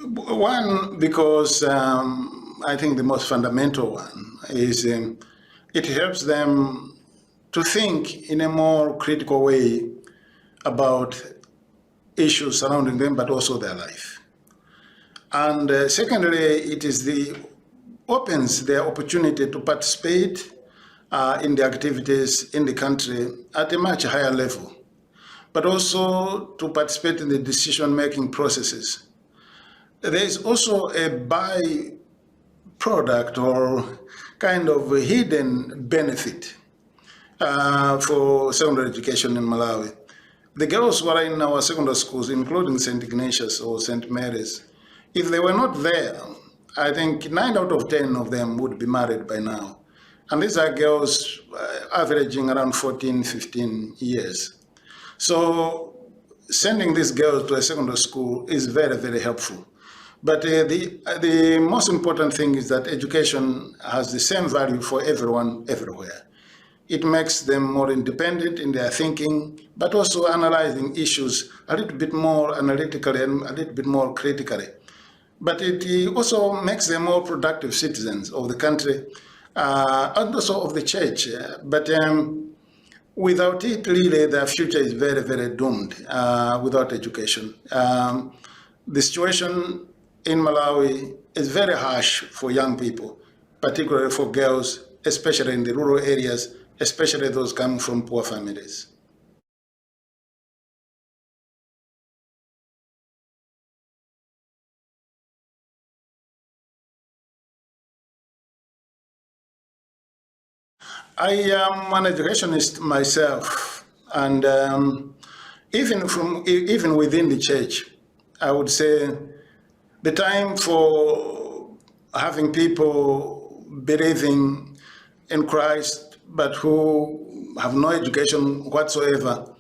One, because I think the most fundamental one is it helps them to think in a more critical way about issues surrounding them, but also their life. And secondly, opens their opportunity to participate in the activities in the country at a much higher level, but also to participate in the decision-making processes. There is also a byproduct or kind of a hidden benefit for secondary education in Malawi. The girls who are in our secondary schools, including St. Ignatius or St. Mary's, if they were not there, I think 9 out of 10 of them would be married by now. And these are girls averaging around 14, 15 years. So sending these girls to a secondary school is very, very helpful. But the most important thing is that education has the same value for everyone, everywhere. It makes them more independent in their thinking, but also analyzing issues a little bit more analytically and a little bit more critically. But it also makes them more productive citizens of the country and also of the church. But without it, really, their future is very, very doomed without education. The situation in Malawi is very harsh for young people, particularly for girls, especially in the rural areas, especially those coming from poor families. I am an educationist myself, and even within the church, I would say the time for having people believing in Christ but who have no education whatsoever,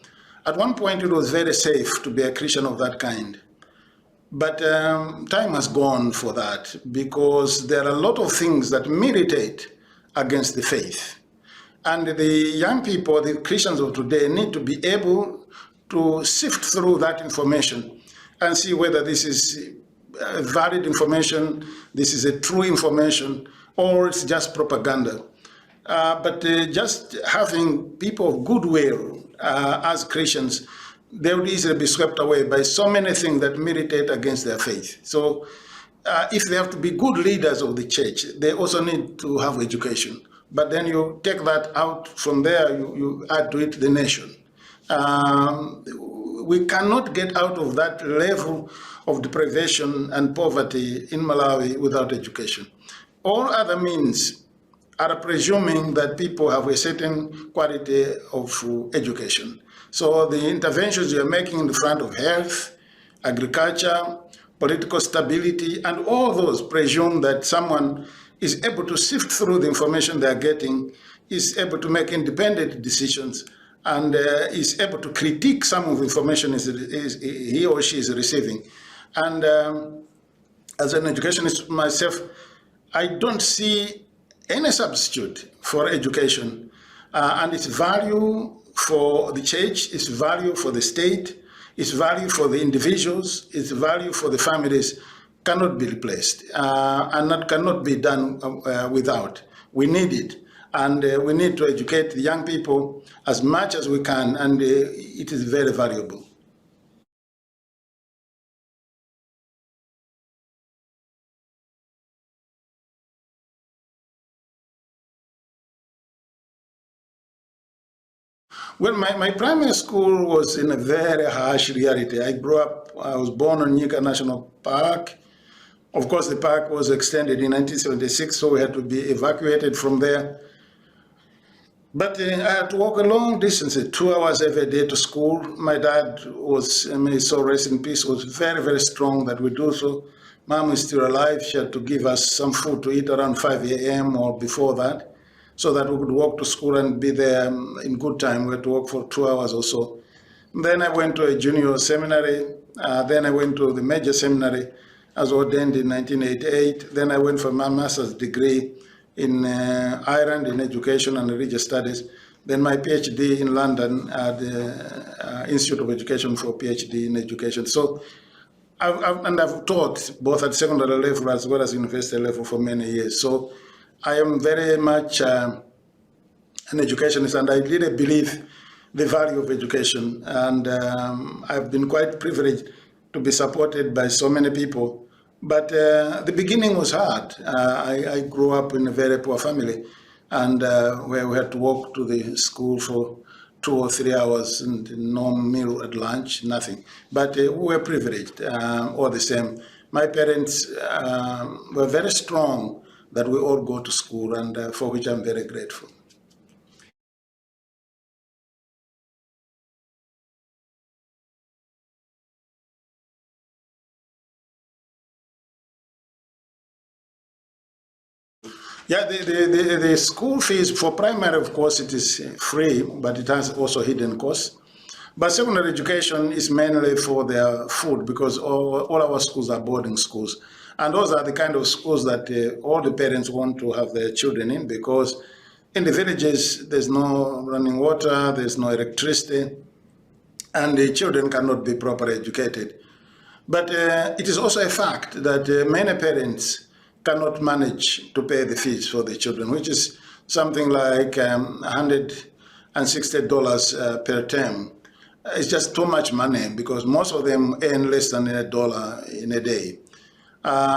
at one point it was very safe to be a Christian of that kind. But time has gone for that, because there are a lot of things that militate against the faith. And the young people, the Christians of today, need to be able to sift through that information and see whether this is valid information, this is a true information, or it's just propaganda. But just having people of goodwill as Christians, they would easily be swept away by so many things that militate against their faith. So if they have to be good leaders of the church, they also need to have education. But then you take that out from there, you add to it the nation. We cannot get out of that level of deprivation and poverty in Malawi without education. All other means are presuming that people have a certain quality of education. So the interventions you're making in the front of health, agriculture, political stability, and all those presume that someone is able to sift through the information they're getting, is able to make independent decisions, and is able to critique some of the information he or she is receiving. And as an educationist myself, I don't see any substitute for education. And its value for the church, its value for the state, its value for the individuals, its value for the families cannot be replaced, and that cannot be done without. We need it, and we need to educate the young people as much as we can, and it is very valuable. Well, my primary school was in a very harsh reality. I was born on Nyika National Park. Of course, the park was extended in 1976, so we had to be evacuated from there. But I had to walk a long distance, 2 hours every day to school. My dad was, may his soul rest in peace, was very, very strong that we do so. Mom is still alive. She had to give us some food to eat around 5 a.m. or before that, so that we could walk to school and be there in good time. We had to walk for 2 hours or so. Then I went to a junior seminary. Then I went to the major seminary. I was ordained in 1988. Then I went for my master's degree in Ireland in education and religious studies. Then my PhD in London at the Institute of Education for PhD in Education. So I've taught both at secondary level as well as university level for many years. So I am very much an educationist, and I really believe the value of education. And I've been quite privileged to be supported by so many people. But the beginning was hard. I grew up in a very poor family, and where we had to walk to the school for 2 or 3 hours and no meal at lunch, nothing. But we were privileged all the same. My parents were very strong that we all go to school, and for which I'm very grateful. Yeah, the school fees for primary, of course, it is free, but it has also hidden costs. But secondary education is mainly for their food, because all our schools are boarding schools. And those are the kind of schools that all the parents want to have their children in, because in the villages, there's no running water, there's no electricity, and the children cannot be properly educated. But it is also a fact that many parents cannot manage to pay the fees for the children, which is something like $160 per term. It's just too much money, because most of them earn less than $1 in a day.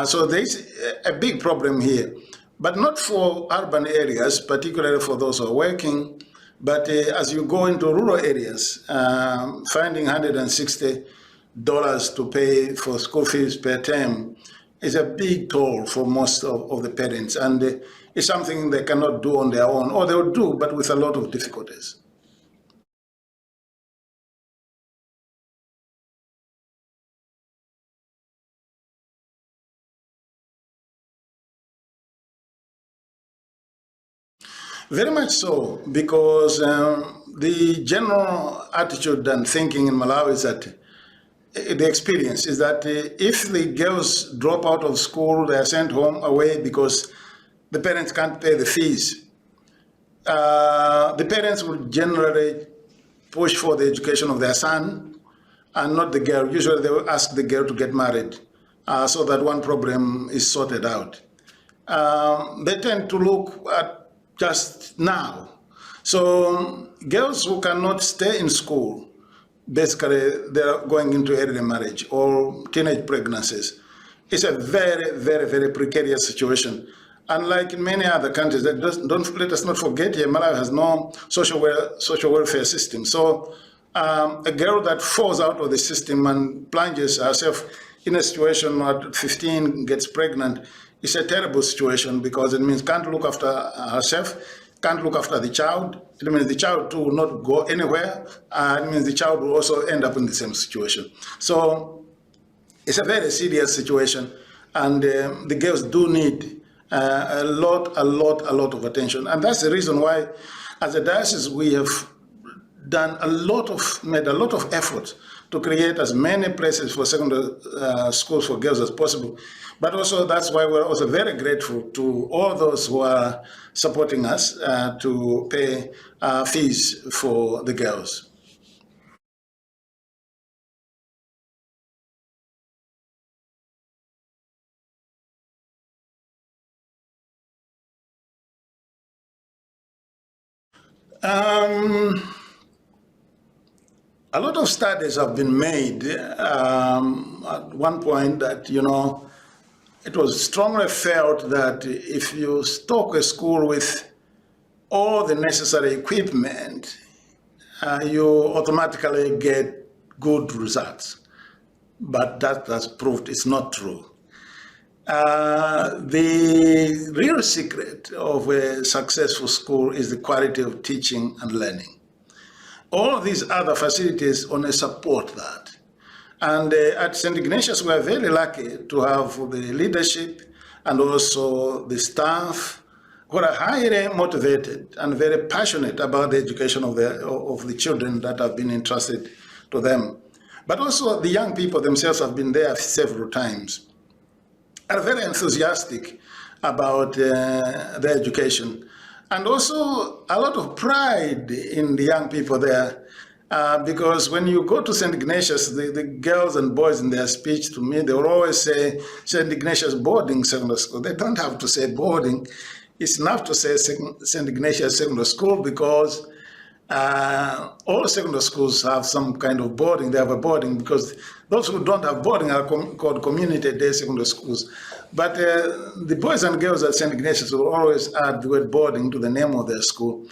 So there's a big problem here, but not for urban areas, particularly for those who are working. But as you go into rural areas, finding $160 to pay for school fees per term is a big toll for most of the parents, and it's something they cannot do on their own, or they will do, but with a lot of difficulties. Very much so, because the general attitude and thinking in Malawi is that the experience is that if the girls drop out of school, they are sent home away because the parents can't pay the fees. The parents will generally push for the education of their son and not the girl. Usually they will ask the girl to get married so that one problem is sorted out. They tend to look at just now. So girls who cannot stay in school, basically they're going into early marriage or teenage pregnancies. It's a very, very, very precarious situation. Unlike in many other countries, don't let us not forget here, Malawi has no social welfare system. So a girl that falls out of the system and plunges herself in a situation at 15, gets pregnant, it's a terrible situation, because it means can't look after herself, can't look after the child. It means the child too will not go anywhere. It means the child will also end up in the same situation. So it's a very serious situation, and the girls do need a lot of attention. And that's the reason why, as a diocese, we have made a lot of effort to create as many places for secondary schools for girls as possible. But also that's why we're also very grateful to all those who are supporting us to pay fees for the girls. A lot of studies have been made at one point that, it was strongly felt that if you stock a school with all the necessary equipment, you automatically get good results. But that has proved it's not true. The real secret of a successful school is the quality of teaching and learning. All these other facilities only support that. And at St. Ignatius, we are very lucky to have the leadership and also the staff who are highly motivated and very passionate about the education of the children that have been entrusted to them. But also the young people themselves have been there several times, are very enthusiastic about their education. And also a lot of pride in the young people there. Because when you go to St. Ignatius, the girls and boys in their speech to me, they will always say St. Ignatius Boarding Secondary School. They don't have to say boarding. It's enough to say St. Ignatius Secondary School, because all secondary schools have some kind of boarding. They have a boarding, because those who don't have boarding are called community day secondary schools. But the boys and girls at St. Ignatius will always add the word boarding to the name of their school.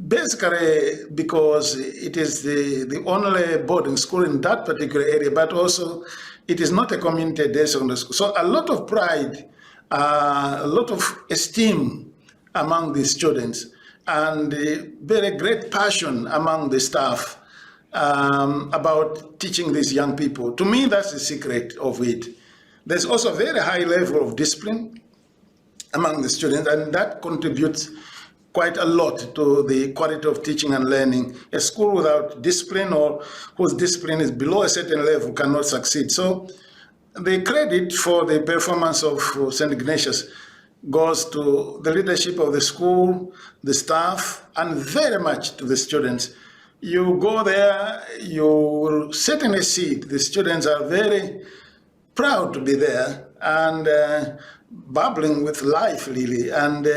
Basically, because it is the only boarding school in that particular area, but also it is not a community day secondary school. So a lot of pride, a lot of esteem among the students, and very great passion among the staff about teaching these young people. To me, that's the secret of it. There's also a very high level of discipline among the students, and that contributes quite a lot to the quality of teaching and learning. A school without discipline, or whose discipline is below a certain level, cannot succeed. So the credit for the performance of St. Ignatius goes to the leadership of the school, the staff, and very much to the students. You go there, you sit in a seat. The students are very proud to be there and bubbling with life, really. And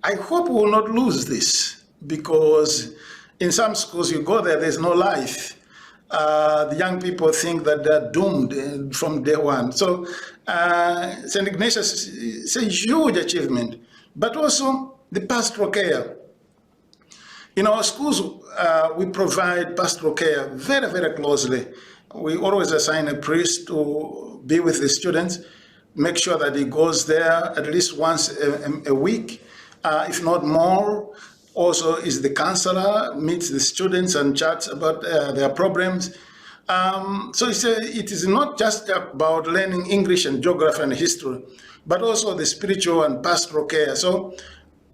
I hope we will not lose this, because in some schools you go there, there's no life. The young people think that they're doomed from day one. So St. Ignatius is a huge achievement, but also the pastoral care. In our schools, we provide pastoral care very, very closely. We always assign a priest to be with the students, make sure that he goes there at least once a week, if not more. Also is the counselor, meets the students and chats about their problems. So it is not just about learning English and geography and history, but also the spiritual and pastoral care. So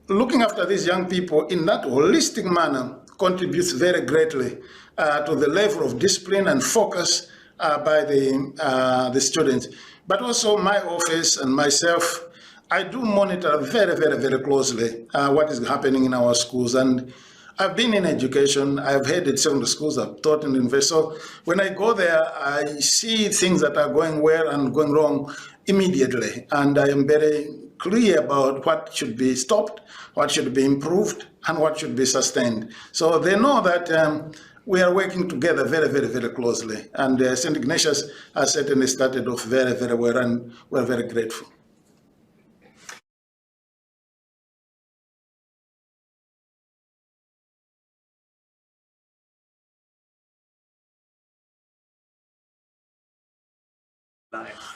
looking after these young people in that holistic manner contributes very greatly to the level of discipline and focus by the students. But also my office and myself, I do monitor very, very, very closely what is happening in our schools. And I've been in education, I've headed secondary schools, I've taught in university. So when I go there, I see things that are going well and going wrong immediately. And I am very clear about what should be stopped, what should be improved, and what should be sustained. So they know that we are working together very, very, very closely. And St. Ignatius has certainly started off very, very well, and we're very grateful.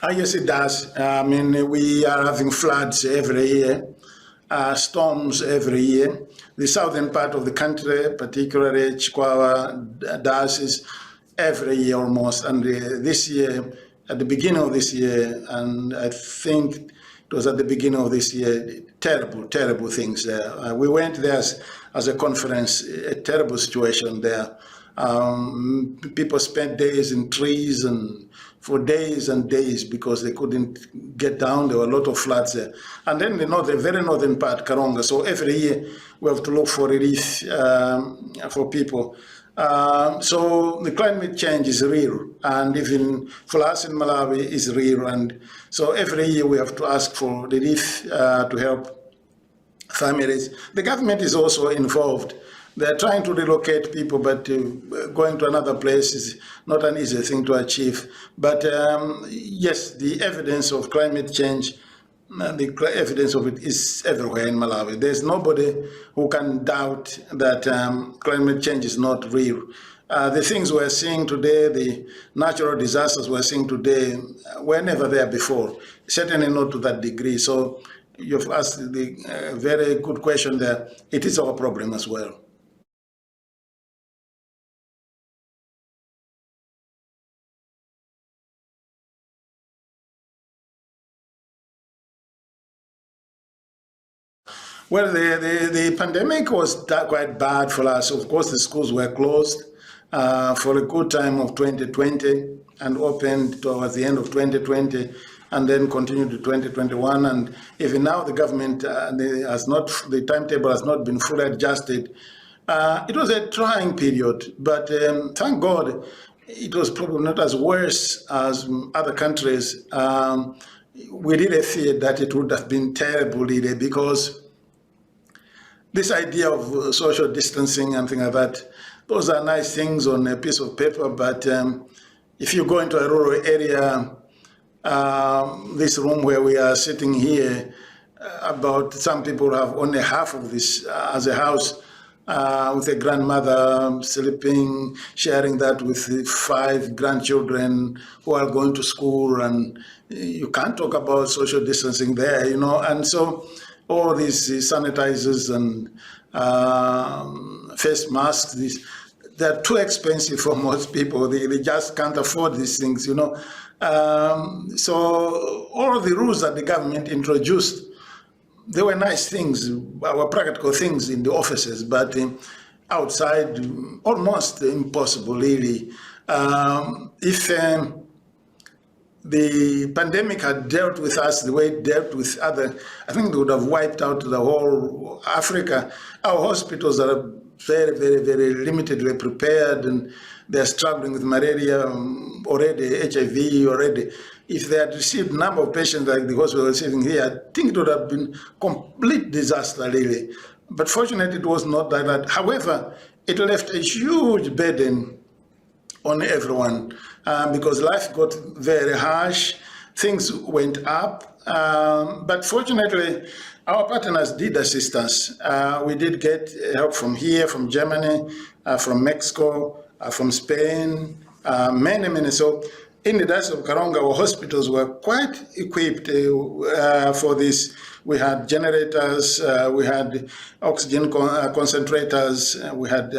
Yes, it does. I mean, we are having floods every year, storms every year. The southern part of the country, particularly Chikwawa, diocese, every year almost. And this year, at the beginning of this year, and I think it was at the beginning of this year, terrible, terrible things there. We went there as a conference, a terrible situation there. People spent days in trees and for days and days because they couldn't get down. There were a lot of floods there. And then the very northern part, Karonga. So every year we have to look for relief for people. So the climate change is real, and even for us in Malawi is real. And so every year we have to ask for relief to help families. The government is also involved. They're trying to relocate people, but going to another place is not an easy thing to achieve. But yes, the evidence of climate change, the evidence of it is everywhere in Malawi. There's nobody who can doubt that climate change is not real. The things we're seeing today, the natural disasters we're seeing today, were never there before, certainly not to that degree. So you've asked the very good question there. It is our problem as well. Well, the pandemic was quite bad for us. Of course, the schools were closed for a good time of 2020 and opened towards the end of 2020 and then continued to 2021. And even now, the government the timetable has not been fully adjusted It was a trying period, but thank God it was probably not as worse as other countries. We really feared that it would have been terrible, really, because this idea of social distancing and things like that, those are nice things on a piece of paper, but if you go into a rural area, this room where we are sitting here, about some people have only half of this as a house, with a grandmother sleeping, sharing that with 5 grandchildren who are going to school, and you can't talk about social distancing there, you know. And so all these sanitizers and face masks, they're too expensive for most people. They just can't afford these things, you know. So all of the rules that the government introduced, they were nice things, were practical things in the offices, but outside, almost impossible, really. If the pandemic had dealt with us the way it dealt with other, I think they would have wiped out the whole Africa. Our hospitals are very, very, very limitedly prepared, and they're struggling with malaria already, HIV already. If they had received a number of patients like the hospital is receiving here, I think it would have been complete disaster, really. But fortunately, it was not like that. However, it left a huge burden on everyone because life got very harsh, things went up. But fortunately, our partners did assist us. We did get help from here, from Germany, from Mexico, from Spain, many. So in the Diocese of Karonga, our hospitals were quite equipped for this. We had generators, we had oxygen concentrators, we had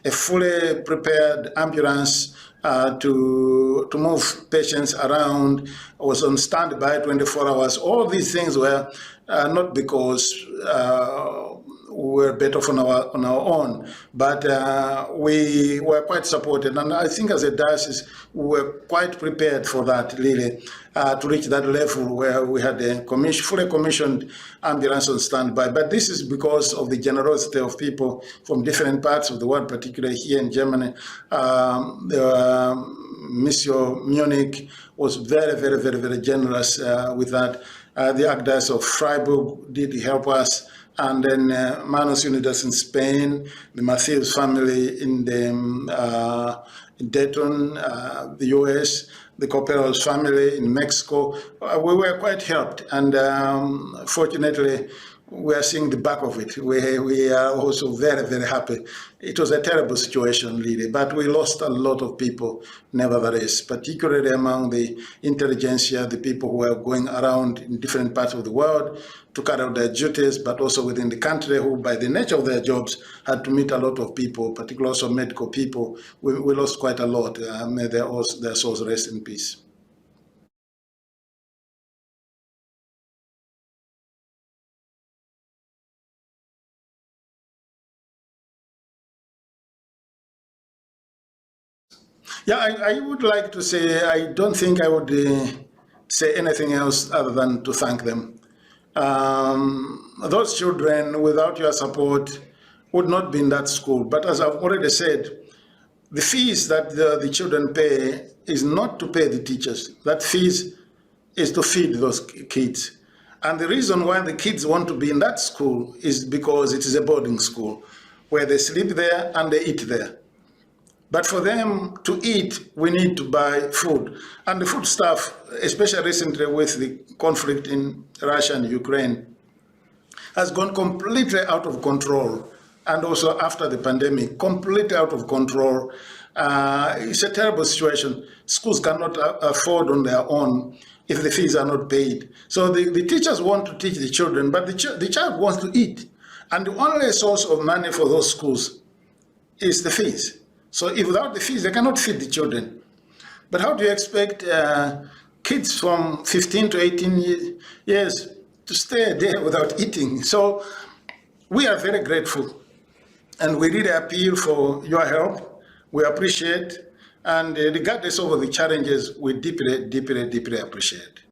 a fully prepared ambulance to move patients around, was on standby 24 hours. All these things were not because we were better on our own, but we were quite supported. And I think as a diocese, we were quite prepared for that, really, to reach that level where we had a fully commissioned ambulance on standby. But this is because of the generosity of people from different parts of the world, particularly here in Germany. Monsieur Munich was very, very, very, very generous with that. The Archdiocese of Freiburg did help us. And then Manos Unidas in Spain, the Matthews family in Dayton, the US, the Cooperationspartner family in Mexico. We were quite helped, and fortunately, we are seeing the back of it. We are also very, very happy. It was a terrible situation, really, but we lost a lot of people, nevertheless, particularly among the intelligentsia, the people who are going around in different parts of the world to carry out their duties, but also within the country, who, by the nature of their jobs, had to meet a lot of people, particularly also medical people. We lost quite a lot. May their souls rest in peace. Yeah, I would like to say, I don't think I would say anything else other than to thank them. Those children, without your support, would not be in that school. But as I've already said, the fees that the children pay is not to pay the teachers. That fees is to feed those kids. And the reason why the kids want to be in that school is because it is a boarding school where they sleep there and they eat there. But for them to eat, we need to buy food. And the food stuff, especially recently with the conflict in Russia and Ukraine, has gone completely out of control. And also after the pandemic, completely out of control. It's a terrible situation. Schools cannot afford on their own if the fees are not paid. So the teachers want to teach the children, but the child wants to eat. And the only source of money for those schools is the fees. So if without the fees, they cannot feed the children. But how do you expect kids from 15 to 18 years to stay there without eating? So we are very grateful, and we really appeal for your help. We appreciate, and regardless of the challenges, we deeply, deeply, deeply appreciate.